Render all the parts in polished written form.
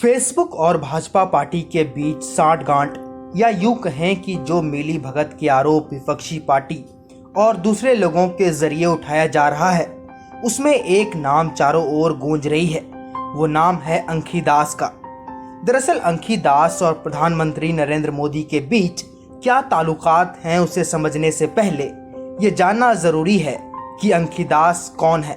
Facebook और Bhajpa party के बीच साठगांठ या यूं कहें कि जो मिली भगत के आरोप विपक्षी पार्टी और दूसरे लोगों के जरिए उठाया जा रहा है, उसमें एक नाम चारों ओर गूंज रही है। वो नाम है अंखी दास का। दरअसल अंखी दास और प्रधानमंत्री नरेंद्र मोदी के बीच क्या ताल्लुकात हैं, उसे समझने से पहले ये जानना जरूरी है कि अंखी दास कौन है।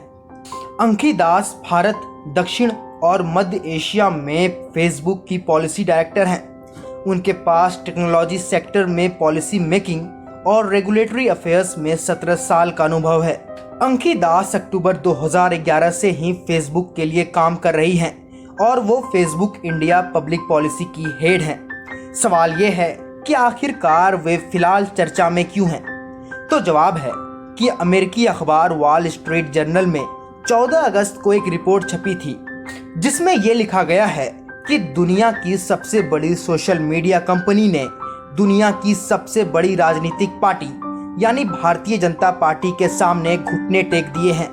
अंखी दास भारत, दक्षिण और मध्य एशिया में फेसबुक की पॉलिसी डायरेक्टर हैं। उनके पास टेक्नोलॉजी सेक्टर में पॉलिसी मेकिंग और रेगुलेटरी अफेयर्स में 17 साल का अनुभव है। अंखी दास अक्टूबर 2011 से ही फेसबुक के लिए काम कर रही हैं और वो फेसबुक इंडिया पब्लिक पॉलिसी की हेड हैं। सवाल ये है कि आखिरकार वे फिलहाल चर्चा में क्यों हैं? तो जवाब है कि अमेरिकी अखबार वॉल स्ट्रीट जर्नल में 14 अगस्त को एक रिपोर्ट छपी थी जिसमें यह लिखा गया है कि दुनिया की सबसे बड़ी सोशल मीडिया कंपनी ने दुनिया की सबसे बड़ी राजनीतिक पार्टी यानी भारतीय जनता पार्टी के सामने घुटने टेक दिए हैं।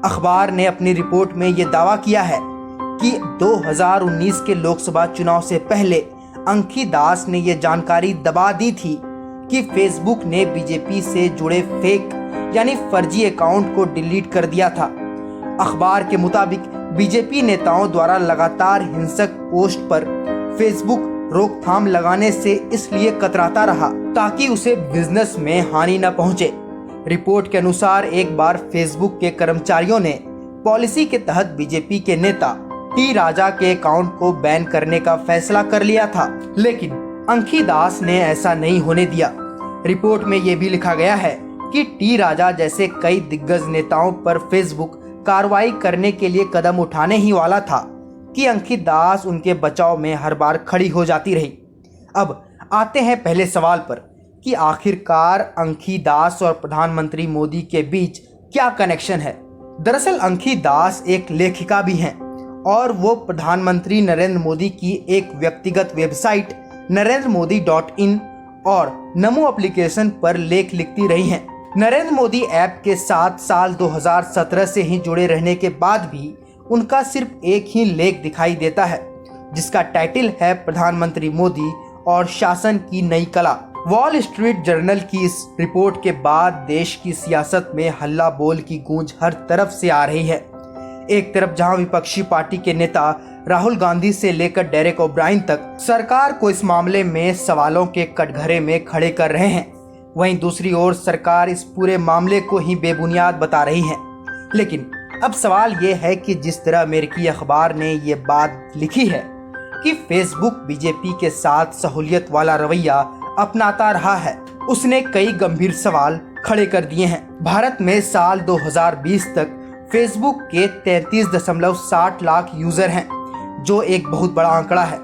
अखबार ने अपनी रिपोर्ट में यह दावा किया है कि 2019 के लोकसभा चुनाव से पहले अंखी दास ने यह जानकारी दबा दी थी कि फेसबुक ने बीजेपी से जुड़े फेक यानी फर्जी अकाउंट को डिलीट कर दिया था। अखबार के मुताबिक बीजेपी नेताओं द्वारा लगातार हिंसक पोस्ट पर फेसबुक रोकथाम लगाने से इसलिए कतराता रहा ताकि उसे बिजनेस में हानि न पहुंचे। रिपोर्ट के अनुसार एक बार फेसबुक के कर्मचारियों ने पॉलिसी के तहत बीजेपी के नेता टी राजा के अकाउंट को बैन करने का फैसला कर लिया था, लेकिन अंखी दास ने ऐसा नहीं होने दिया। रिपोर्ट में यह भी लिखा गया है कि टी राजा जैसे कई दिग्गज नेताओं पर फेसबुक कार्रवाई करने के लिए कदम उठाने ही वाला था कि अंखी दास उनके बचाव में हर बार खड़ी हो जाती रही। अब आते हैं पहले सवाल पर कि आखिरकार अंखी दास और प्रधानमंत्री मोदी के बीच क्या कनेक्शन है। दरअसल अंखी दास एक लेखिका भी हैं और वो प्रधानमंत्री नरेंद्र मोदी की एक व्यक्तिगत वेबसाइट NarendraModi.in और नमो एप्लीकेशन पर लेख लिखती रही हैं। नरेंद्र मोदी ऐप के साथ साल 2017 से ही जुड़े रहने के बाद भी उनका सिर्फ एक ही लेख दिखाई देता है जिसका टाइटल है प्रधानमंत्री मोदी और शासन की नई कला। वॉल स्ट्रीट जर्नल की इस रिपोर्ट के बाद देश की सियासत में हल्ला बोल की गूंज हर तरफ से आ रही है। एक तरफ जहां विपक्षी पार्टी के नेता राहुल गांधी से लेकर डेरेक ओब्रायन तक सरकार को इस मामले में सवालों के कटघरे में खड़े कर रहे हैं, वहीं दूसरी ओर सरकार इस पूरे मामले को ही बेबुनियाद बता रही है। लेकिन अब सवाल ये है कि जिस तरह अमेरिकी अखबार ने ये बात लिखी है कि फेसबुक बीजेपी के साथ सहूलियत वाला रवैया अपनाता रहा है, उसने कई गंभीर सवाल खड़े कर दिए हैं। भारत में साल 2020 तक फेसबुक के 33.60 लाख यूजर हैं, जो एक बहुत बड़ा आंकड़ा है।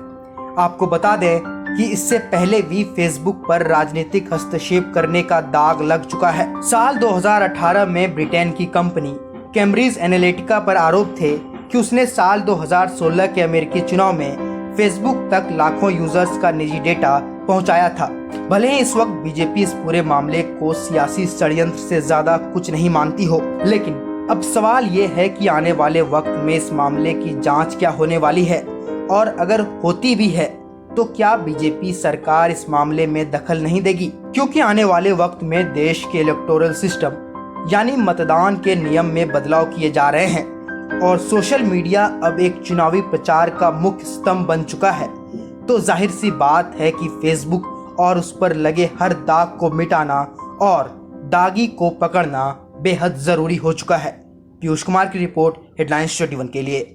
आपको बता दें कि इससे पहले भी फेसबुक पर राजनीतिक हस्तक्षेप करने का दाग लग चुका है। साल 2018 में ब्रिटेन की कंपनी कैम्ब्रिज एनालिटिका पर आरोप थे कि उसने साल 2016 के अमेरिकी चुनाव में फेसबुक तक लाखों यूजर्स का निजी डेटा पहुंचाया था। भले ही इस वक्त बीजेपी इस पूरे मामले को सियासी षड्यंत्र से ज्यादा कुछ नहीं मानती हो, लेकिन अब सवाल ये है कि आने वाले वक्त में इस मामले की जांच क्या होने वाली है, और अगर होती भी है तो क्या बीजेपी सरकार इस मामले में दखल नहीं देगी? क्योंकि आने वाले वक्त में देश के इलेक्टोरल सिस्टम यानी मतदान के नियम में बदलाव किए जा रहे हैं और सोशल मीडिया अब एक चुनावी प्रचार का मुख्य स्तंभ बन चुका है। तो जाहिर सी बात है कि फेसबुक और उस पर लगे हर दाग को मिटाना और दागी को पकड़ना बेहद जरूरी हो चुका है। पीयूष कुमार की रिपोर्ट, हेडलाइंस 21 के लिए।